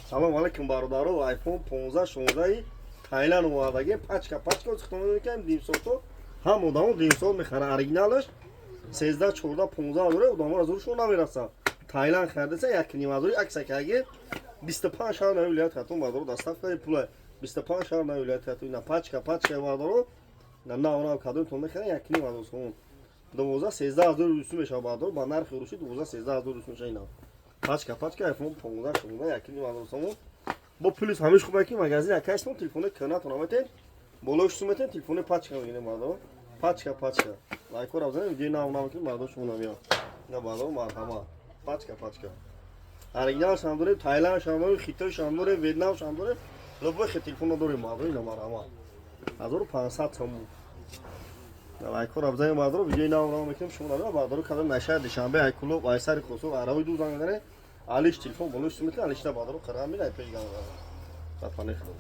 салом алайкум бародаро, iPhone 15-16 Тайланд омадаги пачка истифода мекунем димсото. Ҳам одамо димсот мехаранд оригиналаш 13 14 15 дора одамо азуршон намерасанд. Тайланд хардеса 1.5 акса каги 25 шаҳр на вилоят хатун бародаро доставка пула 25 шаҳр на вилоят хатун на пачка бародаро на наврав кадон то мехаранд 1.5 сом 12 13 дор русу мешава бародаро ба нархи руши 12 13 дор русу мешава ина пачка iPhone 15 16 1.5 сом бо плюс ҳамиш хуб ки магазин акаш то телефони канат онаматен болош суматен телефони пачка мегирем бародаро пачка лайкор авзанем видео навнам ки бародаро шумо намиё на бародаро марҳама пачка оригинал шам дорем Тайланд шам дорем Хитой шам дорем Вьетнам шам дорем любой телефон дорем бародаро ина марҳама 1500 сом лайкор авзанем бародаро видео навнам ки шумо намиё бародаро кадом наша душанбе айкулоб айсари хосо арави ду зангадаре алиш телефон болош суматен алишта бародаро қарам мина пеш гам ба пане худо